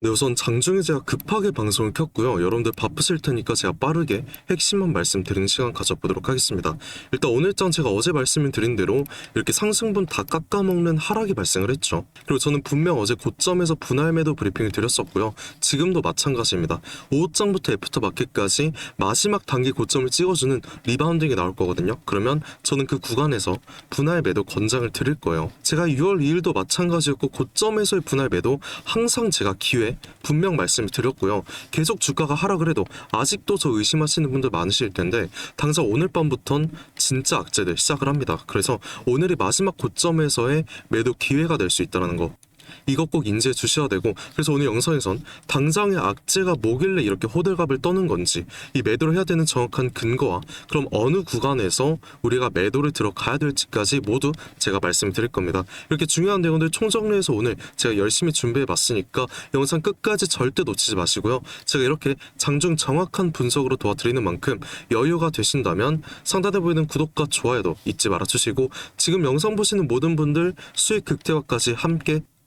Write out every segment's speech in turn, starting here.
네, 우선 장중에 제가 급하게 방송을 켰고요. 여러분들 바쁘실 테니까 제가 빠르게 핵심만 말씀드리는 시간 가져보도록 하겠습니다. 일단 오늘장 제가 어제 말씀을 드린 대로 이렇게 상승분 다 깎아먹는 하락이 발생을 했죠. 그리고 저는 분명 어제 고점에서 분할 매도 브리핑을 드렸었고요. 지금도 마찬가지입니다. 오후장부터 애프터마켓까지 마지막 단기 고점을 찍어주는 리바운딩이 나올 거거든요. 그러면 저는 그 구간에서 분할 매도 권장을 드릴 거예요. 제가 6월 2일도 마찬가지였고 고점에서의 분할 매도 항상 제가 기회 분명 말씀을 드렸고요. 계속 주가가 하락을 해도 아직도 저 의심하시는 분들 많으실 텐데 당장 오늘 밤부턴 진짜 악재들 시작을 합니다. 그래서 오늘이 마지막 고점에서의 매도 기회가 될 수 있다는 거, 이것 꼭 인지해 주셔야 되고, 그래서 오늘 영상에선 당장의 악재가 뭐길래 이렇게 호들갑을 떠는 건지, 이 매도를 해야 되는 정확한 근거와 그럼 어느 구간에서 우리가 매도를 들어가야 될지까지 모두 제가 말씀드릴 겁니다. 이렇게 중요한 내용들 총정리해서 오늘 제가 열심히 준비해 봤으니까 영상 끝까지 절대 놓치지 마시고요. 제가 이렇게 장중 정확한 분석으로 도와드리는 만큼 여유가 되신다면 상단에 보이는 구독과 좋아요도 잊지 말아주시고, 지금 영상 보시는 모든 분들 수익 극대화까지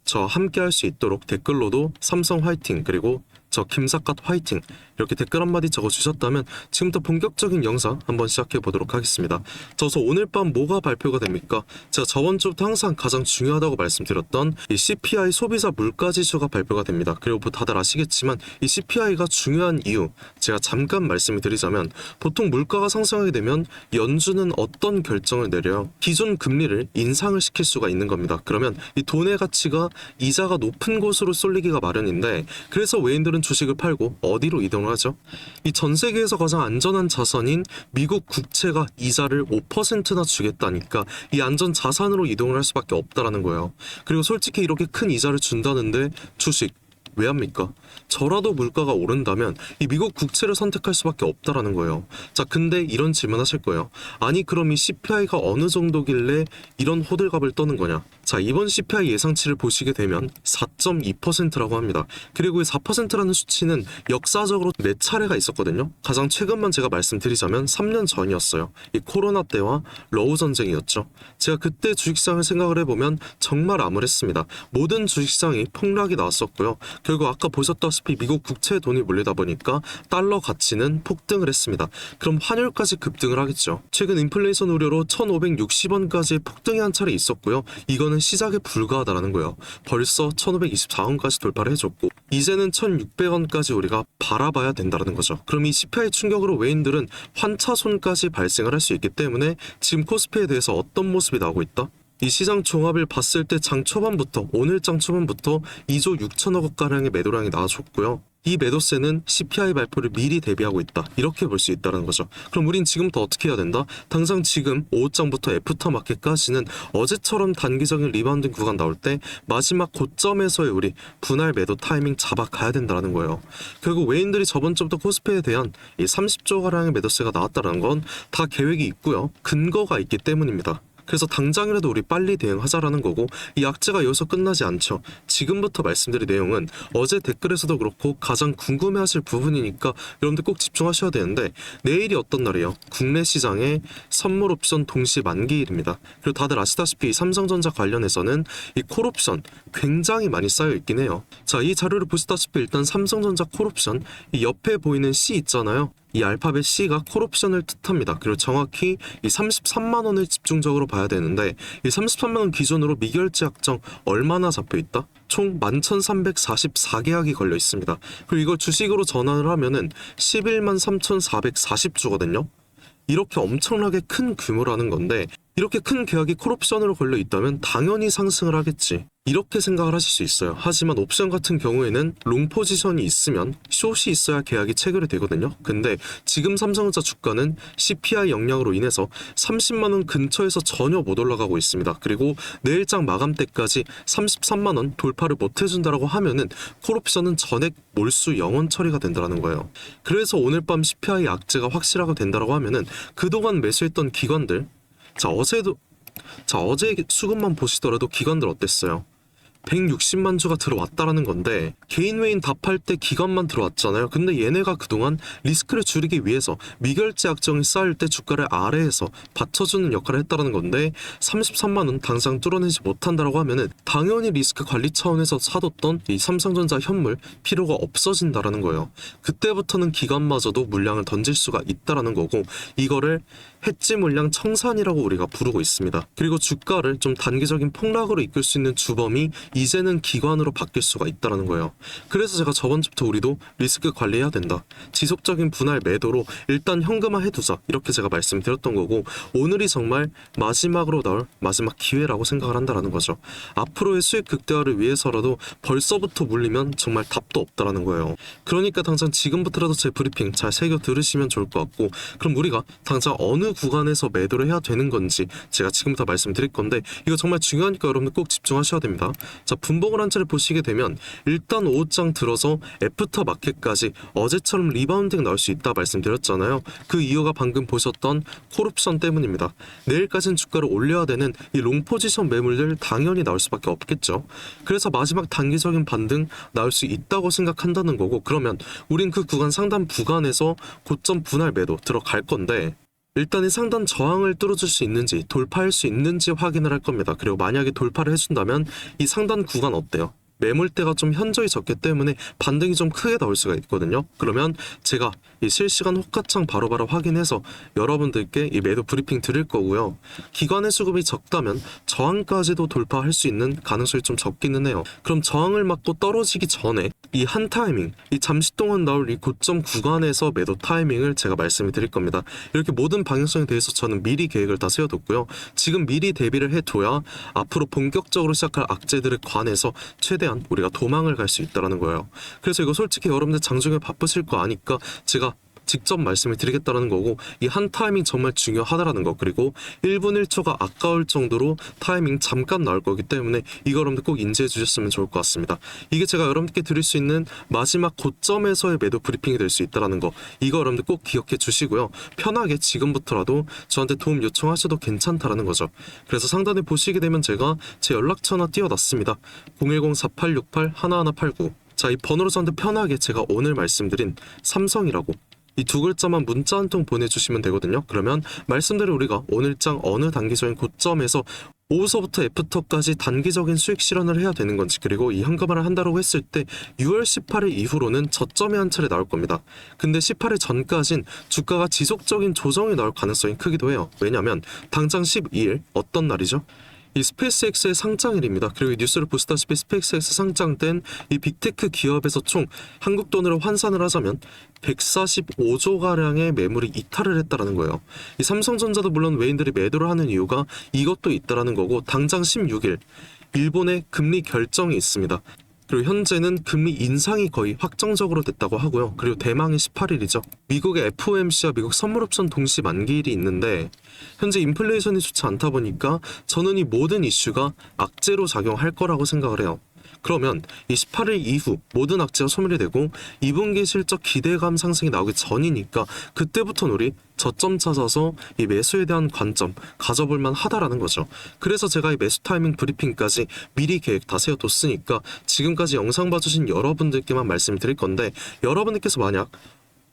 저와 함께 할 수 있도록 댓글로도 삼성 화이팅, 그리고 저 김삿갓 화이팅 이렇게 댓글 한마디 적어주셨다면 지금부터 본격적인 영상 한번 시작해 보도록 하겠습니다. 저서 오늘 밤 뭐가 발표가 됩니까? 제가 저번 주부터 항상 가장 중요하다고 말씀드렸던 이 CPI 소비자 물가지수가 발표가 됩니다. 그리고 뭐 다들 아시겠지만 이 CPI가 중요한 이유 제가 잠깐 말씀을 드리자면, 보통 물가가 상승하게 되면 연준은 어떤 결정을 내려요? 기존 금리를 인상을 시킬 수가 있는 겁니다. 그러면 이 돈의 가치가 이자가 높은 곳으로 쏠리기가 마련인데, 그래서 외인들은 주식을 팔고 어디로 이동을 하죠? 이 전 세계에서 가장 안전한 자산인 미국 국채가 이자를 5%나 주겠다니까 이 안전 자산으로 이동을 할 수밖에 없다라는 거예요. 그리고 솔직히 이렇게 큰 이자를 준다는데 주식 왜 합니까? 저라도 물가가 오른다면 이 미국 국채를 선택할 수밖에 없다라는 거예요. 자, 근데 이런 질문 하실 거예요. 아니 그럼 이 CPI가 어느 정도길래 이런 호들갑을 떠는 거냐? 자, 이번 CPI 예상치를 보시게 되면 4.2%라고 합니다. 그리고 이 4%라는 수치는 역사적으로 4차례가 있었거든요. 가장 최근만 제가 말씀드리자면 3년 전이었어요. 이 코로나 때와 러우 전쟁이었죠. 제가 그때 주식시장을 생각을 해보면 정말 암울했습니다. 모든 주식시장이 폭락이 나왔었고요. 결국 아까 보셨다시피 미국 국채에 돈이 몰리다 보니까 달러 가치는 폭등을 했습니다. 그럼 환율까지 급등을 하겠죠. 최근 인플레이션 우려로 1560원까지 폭등이 한 차례 있었고요. 이거는 시작에 불과하다는 거예요. 벌써 1524원까지 돌파를 해줬고 이제는 1600원까지 우리가 바라봐야 된다는 거죠. 그럼 이 CPI 충격으로 외인들은 환차손까지 발생을 할 수 있기 때문에 지금 코스피에 대해서 어떤 모습이 나오고 있다? 이 시장 종합을 봤을 때 장 초반부터, 오늘 장 초반부터 2조 6천억 원가량의 매도량이 나와줬고요. 이 매도세는 CPI 발표를 미리 대비하고 있다, 이렇게 볼 수 있다는 거죠. 그럼 우린 지금부터 어떻게 해야 된다? 당장 지금 오후장부터 애프터마켓까지는 어제처럼 단기적인 리바운딩 구간 나올 때 마지막 고점에서의 우리 분할 매도 타이밍 잡아가야 된다는 거예요. 결국 외인들이 저번 주부터 코스피에 대한 이 30조가량의 매도세가 나왔다는 건 다 계획이 있고요. 근거가 있기 때문입니다. 그래서 당장이라도 우리 빨리 대응하자라는 거고, 이 악재가 여기서 끝나지 않죠. 지금부터 말씀드릴 내용은 어제 댓글에서도 그렇고 가장 궁금해하실 부분이니까 여러분들 꼭 집중하셔야 되는데, 내일이 어떤 날이에요? 국내 시장의 선물 옵션 동시 만기일입니다. 그리고 다들 아시다시피 삼성전자 관련해서는 이 콜옵션 굉장히 많이 쌓여 있긴 해요. 자, 이 자료를 보시다시피 일단 삼성전자 콜옵션 이 옆에 보이는 C 있잖아요. 이 알파벳 C가 콜옵션을 뜻합니다. 그리고 정확히 이 33만 원을 집중적으로 봐야 되는데, 이 33만 원 기준으로 미결제 약정 얼마나 잡혀 있다? 총 11,344계약이 걸려 있습니다. 그리고 이걸 주식으로 전환을 하면은 11만 3,440주거든요. 이렇게 엄청나게 큰 규모라는 건데, 이렇게 큰 계약이 콜옵션으로 걸려 있다면 당연히 상승을 하겠지, 이렇게 생각을 하실 수 있어요. 하지만 옵션 같은 경우에는 롱 포지션이 있으면 숏이 있어야 계약이 체결이 되거든요. 근데 지금 삼성전자 주가는 CPI 영향으로 인해서 30만원 근처에서 전혀 못 올라가고 있습니다. 그리고 내일장 마감 때까지 33만원 돌파를 못 해준다라고 하면은 콜옵션은 전액 몰수 영원 처리가 된다는 거예요. 그래서 오늘 밤 CPI 악재가 확실하게 된다라고 하면은 그동안 매수했던 기관들, 어제 수급만 보시더라도 기관들 어땠어요? 160만 주가 들어왔다라는 건데 개인 외인 답할 때 기관만 들어왔잖아요. 근데 얘네가 그동안 리스크를 줄이기 위해서 미결제 약정이 쌓일 때 주가를 아래에서 받쳐주는 역할을 했다라는 건데 33만 원 당장 뚫어내지 못한다라고 하면은 당연히 리스크 관리 차원에서 사뒀던 이 삼성전자 현물 필요가 없어진다라는 거예요. 그때부터는 기관마저도 물량을 던질 수가 있다라는 거고 이거를 해지 물량 청산이라고 우리가 부르고 있습니다. 그리고 주가를 좀 단기적인 폭락으로 이끌 수 있는 주범이 이제는 기관으로 바뀔 수가 있다라는 거예요. 그래서 제가 저번 주부터 우리도 리스크 관리해야 된다. 지속적인 분할 매도로 일단 현금화 해두자. 이렇게 제가 말씀드렸던 거고 오늘이 정말 마지막으로 나올 마지막 기회라고 생각을 한다라는 거죠. 앞으로의 수익 극대화를 위해서라도 벌써부터 물리면 정말 답도 없다라는 거예요. 그러니까 당장 지금부터라도 제 브리핑 잘 새겨 들으시면 좋을 것 같고 그럼 우리가 당장 어느 구간에서 매도를 해야 되는 건지 제가 지금부터 말씀드릴 건데 이거 정말 중요하니까 여러분들 꼭 집중하셔야 됩니다. 자, 분봉을 한 차례 보시게 되면 일단 5장 들어서 애프터 마켓까지 어제처럼 리바운딩 나올 수 있다 말씀드렸잖아요. 그 이유가 방금 보셨던 콜옵션 때문입니다. 내일까지는 주가를 올려야 되는 이 롱 포지션 매물들 당연히 나올 수밖에 없겠죠. 그래서 마지막 단기적인 반등 나올 수 있다고 생각한다는 거고 그러면 우린 그 구간 상단 구간에서 고점 분할 매도 들어갈 건데 일단 이 상단 저항을 뚫어줄 수 있는지 돌파할 수 있는지 확인을 할 겁니다. 그리고 만약에 돌파를 해준다면 이 상단 구간 어때요? 매물대가 좀 현저히 적기 때문에 반등이 좀 크게 나올 수가 있거든요. 그러면 제가 이 실시간 호가창 바로바로 확인해서 여러분들께 이 매도 브리핑 드릴 거고요. 기관의 수급이 적다면 저항까지도 돌파할 수 있는 가능성이 좀 적기는 해요. 그럼 저항을 맞고 떨어지기 전에 이 한 타이밍, 이 잠시 동안 나올 이 고점 구간에서 매도 타이밍을 제가 말씀을 드릴 겁니다. 이렇게 모든 방향성에 대해서 저는 미리 계획을 다 세워뒀고요. 지금 미리 대비를 해둬야 앞으로 본격적으로 시작할 악재들에 관해서 최대한 우리가 도망을 갈 수 있다는 거예요. 그래서 이거 솔직히 여러분들 장중에 바쁘실 거 아니까 제가 직접 말씀을 드리겠다는 거고 이 한 타이밍 정말 중요하다라는 거 그리고 1분 1초가 아까울 정도로 타이밍 잠깐 나올 거기 때문에 이거 여러분들 꼭 인지해 주셨으면 좋을 것 같습니다. 이게 제가 여러분들께 드릴 수 있는 마지막 고점에서의 매도 브리핑이 될 수 있다는 거 이거 여러분들 꼭 기억해 주시고요. 편하게 지금부터라도 저한테 도움 요청하셔도 괜찮다라는 거죠. 그래서 상단에 보시게 되면 제가 제 연락처 하나 띄워놨습니다. 010-4868-1189 자, 이 번호로 저한테 편하게 제가 오늘 말씀드린 삼성이라고 이 두 글자만 문자 한 통 보내주시면 되거든요. 그러면 말씀대로 우리가 오늘장 어느 단기적인 고점에서 오후서부터 애프터까지 단기적인 수익 실현을 해야 되는 건지 그리고 이 현금화를 한다고 했을 때 6월 18일 이후로는 저점이 한 차례 나올 겁니다. 근데 18일 전까진 주가가 지속적인 조정이 나올 가능성이 크기도 해요. 왜냐면 당장 12일 어떤 날이죠? 이 스페이스X의 상장일입니다. 그리고 이 뉴스를 보시다시피 스페이스X 상장된 이 빅테크 기업에서 총 한국 돈으로 환산을 하자면 145조 가량의 매물이 이탈을 했다라는 거예요. 이 삼성전자도 물론 외인들이 매도를 하는 이유가 이것도 있다라는 거고 당장 16일 일본의 금리 결정이 있습니다. 그리고 현재는 금리 인상이 거의 확정적으로 됐다고 하고요. 그리고 대망의 18일이죠. 미국의 FOMC와 미국 선물옵션 동시 만기일이 있는데 현재 인플레이션이 좋지 않다 보니까 저는 이 모든 이슈가 악재로 작용할 거라고 생각을 해요. 그러면 이 18일 이후 모든 악재가 소멸이 되고 2분기 실적 기대감 상승이 나오기 전이니까 그때부터는 우리 저점 찾아서 이 매수에 대한 관점 가져볼 만하다라는 거죠. 그래서 제가 이 매수 타이밍 브리핑까지 미리 계획 다 세워뒀으니까 지금까지 영상 봐주신 여러분들께만 말씀드릴 건데 여러분들께서 만약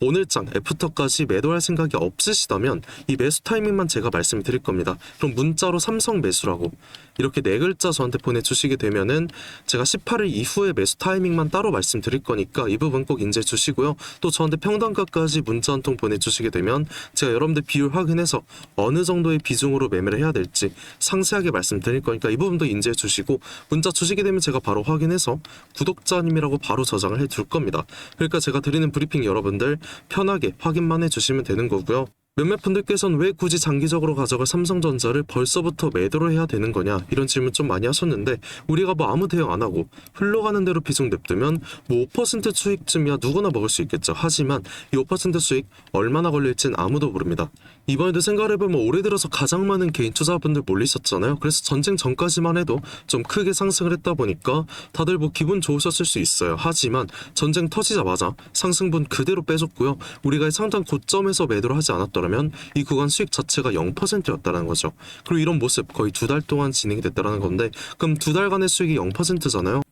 오늘장 애프터까지 매도할 생각이 없으시다면 이 매수 타이밍만 제가 말씀드릴 겁니다. 그럼 문자로 삼성 매수라고 이렇게 네 글자 저한테 보내주시게 되면은 제가 18일 이후에 매수 타이밍만 따로 말씀드릴 거니까 이 부분 꼭 인지해 주시고요. 또 저한테 평단가까지 문자 한 통 보내주시게 되면 제가 여러분들 비율 확인해서 어느 정도의 비중으로 매매를 해야 될지 상세하게 말씀드릴 거니까 이 부분도 인지해 주시고 문자 주시게 되면 제가 바로 확인해서 구독자님이라고 바로 저장을 해둘 겁니다. 그러니까 제가 드리는 브리핑 여러분들 편하게 확인만 해주시면 되는 거고요. 몇몇 분들께서는 왜 굳이 장기적으로 가져갈 삼성전자를 벌써부터 매도를 해야 되는 거냐 이런 질문 좀 많이 하셨는데 우리가 뭐 아무 대응 안 하고 흘러가는 대로 비중 냅두면 뭐 5% 수익쯤이야 누구나 먹을 수 있겠죠. 하지만 이 5% 수익 얼마나 걸릴진 아무도 모릅니다. 이번에도 생각해보면 올해 들어서 가장 많은 개인 투자분들 몰리셨잖아요. 그래서 전쟁 전까지만 해도 좀 크게 상승을 했다 보니까 다들 뭐 기분 좋으셨을 수 있어요. 하지만 전쟁 터지자마자 상승분 그대로 빼줬고요. 우리가 상당 고점에서 매도를 하지 않았더라면 이 구간 수익 자체가 0%였다는 거죠. 그리고 이런 모습 거의 2달 동안 진행이 됐다는 건데, 그럼 2달간의 수익이 0%잖아요.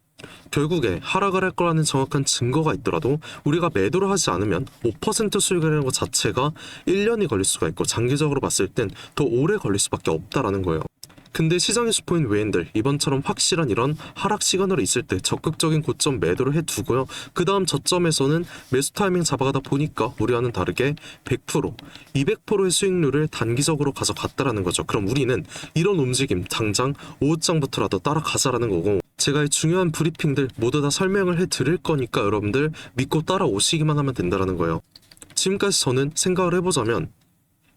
결국에 하락을 할 거라는 정확한 증거가 있더라도 우리가 매도를 하지 않으면 5% 수익을 내는 것 자체가 1년이 걸릴 수가 있고, 장기적으로 봤을 땐 더 오래 걸릴 수밖에 없다라는 거예요. 근데 시장의 주포인 외인들, 이번처럼 확실한 이런 하락 시그널이 있을 때 적극적인 고점 매도를 해두고요. 그 다음 저점에서는 매수 타이밍 잡아가다 보니까 우리와는 다르게 100%, 200%의 수익률을 단기적으로 가져갔다라는 거죠. 그럼 우리는 이런 움직임 당장 5장부터라도 따라가자라는 거고, 제가 이 중요한 브리핑들 모두 다 설명을 해드릴 거니까 여러분들 믿고 따라오시기만 하면 된다는 거예요. 지금까지 저는 생각을 해보자면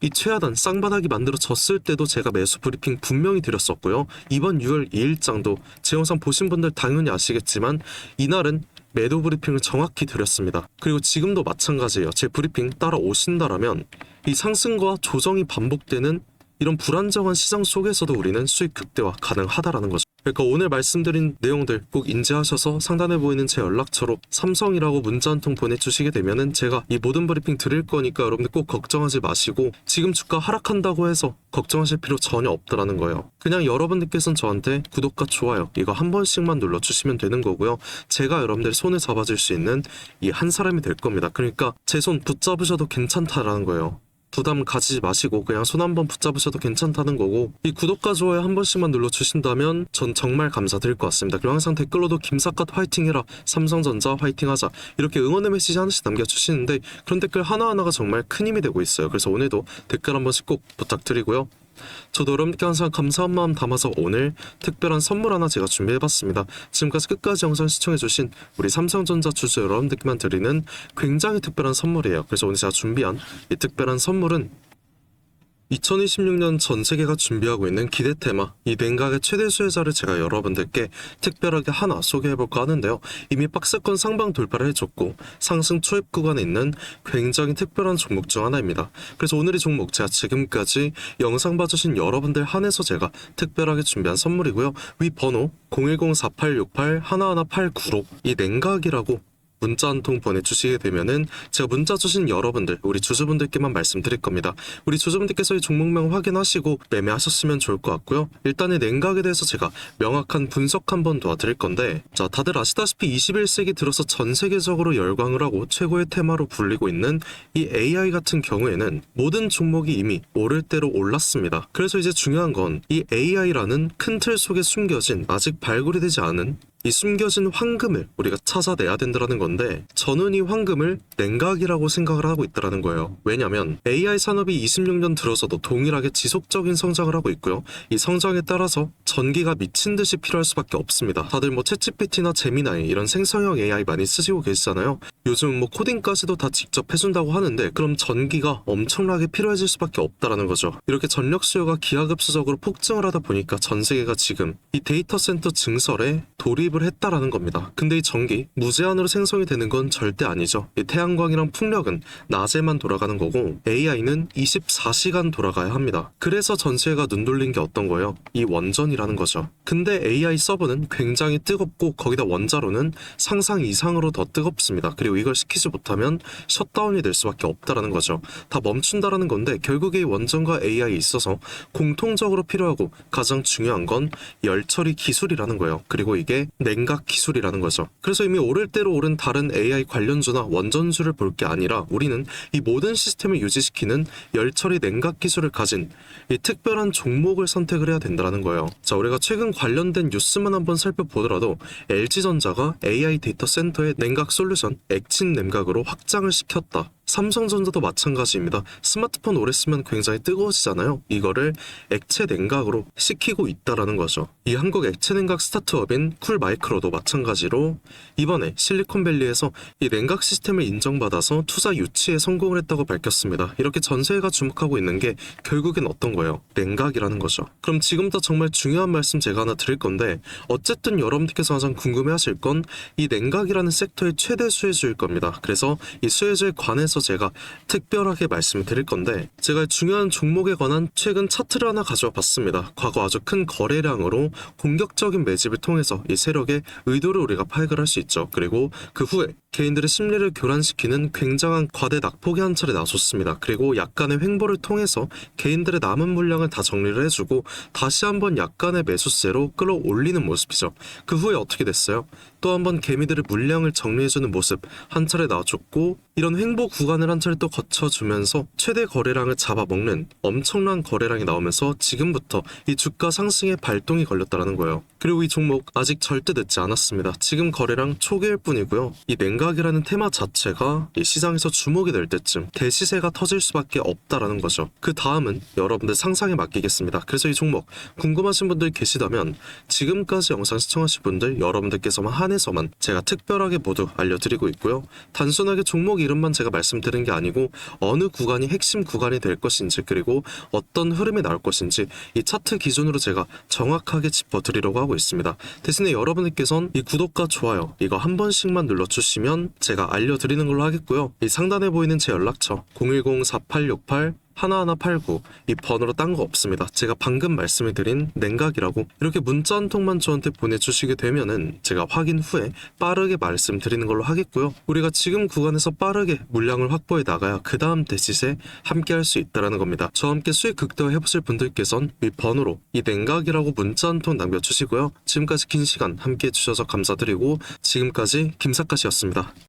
이 최하단 쌍바닥이 만들어졌을 때도 제가 매수 브리핑 분명히 드렸었고요. 이번 6월 2일장도 제 영상 보신 분들 당연히 아시겠지만 이날은 매도 브리핑을 정확히 드렸습니다. 그리고 지금도 마찬가지예요. 제 브리핑 따라오신다라면 이 상승과 조정이 반복되는 이런 불안정한 시장 속에서도 우리는 수익 극대화 가능하다라는 거죠. 그러니까 오늘 말씀드린 내용들 꼭 인지하셔서 상단에 보이는 제 연락처로 삼성이라고 문자 한 통 보내주시게 되면은 제가 이 모든 브리핑 드릴 거니까 여러분들 꼭 걱정하지 마시고, 지금 주가 하락한다고 해서 걱정하실 필요 전혀 없다라는 거예요. 그냥 여러분들께서는 저한테 구독과 좋아요 이거 한 번씩만 눌러주시면 되는 거고요. 제가 여러분들 손을 잡아줄 수 있는 이 한 사람이 될 겁니다. 그러니까 제 손 붙잡으셔도 괜찮다라는 거예요. 부담 가지지 마시고 그냥 손 한번 붙잡으셔도 괜찮다는 거고, 이 구독과 좋아요 한 번씩만 눌러주신다면 전 정말 감사드릴 것 같습니다. 그리고 항상 댓글로도 김삿갓 화이팅해라, 삼성전자 화이팅하자 이렇게 응원의 메시지 하나씩 남겨주시는데 그런 댓글 하나하나가 정말 큰 힘이 되고 있어요. 그래서 오늘도 댓글 한 번씩 꼭 부탁드리고요. 저도 여러분께 항상 감사한 마음 담아서 오늘 특별한 선물 하나 제가 준비해봤습니다. 지금까지 끝까지 영상 시청해주신 우리 삼성전자 주주 여러분들께만 드리는 굉장히 특별한 선물이에요. 그래서 오늘 제가 준비한 이 특별한 선물은 2026년 전 세계가 준비하고 있는 기대 테마, 이 냉각의 최대 수혜자를 제가 여러분들께 특별하게 하나 소개해볼까 하는데요. 이미 박스권 상방 돌파를 해줬고 상승 초입 구간에 있는 굉장히 특별한 종목 중 하나입니다. 그래서 오늘 이 종목 제가 지금까지 영상 봐주신 여러분들 한해서 제가 특별하게 준비한 선물이고요. 위 번호 010-4868-1189로 이 냉각이라고 문자 한 통 보내주시게 되면은 제가 문자 주신 여러분들, 우리 주주분들께만 말씀드릴 겁니다. 우리 주주분들께서 이 종목명 확인하시고 매매하셨으면 좋을 것 같고요. 일단은 냉각에 대해서 제가 명확한 분석 한번 도와드릴 건데, 자, 다들 아시다시피 21세기 들어서 전 세계적으로 열광을 하고 최고의 테마로 불리고 있는 이 AI 같은 경우에는 모든 종목이 이미 오를 대로 올랐습니다. 그래서 이제 중요한 건 이 AI라는 큰 틀 속에 숨겨진 아직 발굴이 되지 않은 이 숨겨진 황금을 우리가 찾아내야 된다는 건데, 저는 이 황금을 냉각이라고 생각을 하고 있다는 거예요. 왜냐면 AI 산업이 26년 들어서도 동일하게 지속적인 성장을 하고 있고요. 이 성장에 따라서 전기가 미친 듯이 필요할 수밖에 없습니다. 다들 뭐 챗GPT나 제미나이 이런 생성형 AI 많이 쓰시고 계시잖아요. 요즘 뭐 코딩까지도 다 직접 해준다고 하는데 그럼 전기가 엄청나게 필요해질 수밖에 없다라는 거죠. 이렇게 전력 수요가 기하급수적으로 폭증을 하다 보니까 전 세계가 지금 이 데이터 센터 증설에 돌입을 했다라는 겁니다. 근데 이 전기 무제한으로 생성이 되는 건 절대 아니죠. 이 태양광이랑 풍력은 낮에만 돌아가는 거고 AI는 24시간 돌아가야 합니다. 그래서 전 세계가 눈 돌린 게 어떤 거예요? 이 원전이라는 거죠. 근데 AI 서버는 굉장히 뜨겁고 거기다 원자로는 상상 이상으로 더 뜨겁습니다. 그리고 이걸 시키지 못하면 셧다운이 될 수밖에 없다라는 거죠. 다 멈춘다라는 건데 결국에 이 원전과 AI에 있어서 공통적으로 필요하고 가장 중요한 건 열처리 기술이라는 거예요. 그리고 이게 냉각 기술이라는 거죠. 그래서 이미 오를 대로 오른 다른 AI 관련주나 원전주를 볼 게 아니라 우리는 이 모든 시스템을 유지시키는 열처리 냉각 기술을 가진 이 특별한 종목을 선택을 해야 된다는 거예요. 자, 우리가 최근 관련된 뉴스만 한번 살펴보더라도 LG전자가 AI 데이터 센터의 냉각 솔루션 액친 냉각으로 확장을 시켰다. 삼성전자도 마찬가지입니다. 스마트폰 오래 쓰면 굉장히 뜨거워지잖아요. 이거를 액체 냉각으로 식히고 있다라는 거죠. 이 한국 액체 냉각 스타트업인 쿨마이크로도 마찬가지로 이번에 실리콘밸리에서 이 냉각 시스템을 인정받아서 투자 유치에 성공을 했다고 밝혔습니다. 이렇게 전 세계가 주목하고 있는 게 결국엔 어떤 거예요? 냉각이라는 거죠. 그럼 지금부터 정말 중요한 말씀 제가 하나 드릴 건데, 어쨌든 여러분들께서 가장 궁금해하실 건 이 냉각이라는 섹터의 최대 수혜주일 겁니다. 그래서 이 수혜주에 관해서 제가 특별하게 말씀을 드릴 건데, 제가 중요한 종목에 관한 최근 차트를 하나 가져와 봤습니다. 과거 아주 큰 거래량으로 공격적인 매집을 통해서 이 세력의 의도를 우리가 파악을 할 수 있죠. 그리고 그 후에 개인들의 심리를 교란시키는 굉장한 과대 낙폭의 한 차례 나섰습니다. 그리고 약간의 횡보를 통해서 개인들의 남은 물량을 다 정리를 해주고 다시 한번 약간의 매수세로 끌어올리는 모습이죠. 그 후에 어떻게 됐어요? 또 한번 개미들의 물량을 정리해주는 모습 한 차례 나와줬고, 이런 횡보 구간을 한 차례 또 거쳐주면서 최대 거래량을 잡아먹는 엄청난 거래량이 나오면서 지금부터 이 주가 상승에 발동이 걸렸다는 거예요. 그리고 이 종목 아직 절대 늦지 않았습니다. 지금 거래량 초기일 뿐이고요. 이 냉각이라는 테마 자체가 이 시장에서 주목이 될 때쯤 대시세가 터질 수밖에 없다라는 거죠. 그 다음은 여러분들 상상에 맡기겠습니다. 그래서 이 종목 궁금하신 분들 계시다면 지금까지 영상 시청하신 분들 여러분들께서만 한해서만 제가 특별하게 모두 알려드리고 있고요. 단순하게 종목 이름만 제가 말씀드린 게 아니고 어느 구간이 핵심 구간이 될 것인지, 그리고 어떤 흐름이 나올 것인지 이 차트 기준으로 제가 정확하게 짚어드리려고 하고 있습니다. 대신에 여러분들께서는 이 구독과 좋아요 이거 한 번씩만 눌러주시면 제가 알려드리는 걸로 하겠고요. 이 상단에 보이는 제 연락처 010-4868 1189 이 번호로 딴 거 없습니다. 제가 방금 말씀을 드린 냉각이라고 이렇게 문자 한 통만 저한테 보내주시게 되면은 제가 확인 후에 빠르게 말씀드리는 걸로 하겠고요. 우리가 지금 구간에서 빠르게 물량을 확보해 나가야 그 다음 대시세 함께 할 수 있다는 겁니다. 저와 함께 수익 극대화 해보실 분들께선 이 번호로 이 냉각이라고 문자 한 통 남겨주시고요. 지금까지 긴 시간 함께 해주셔서 감사드리고, 지금까지 김사카시였습니다.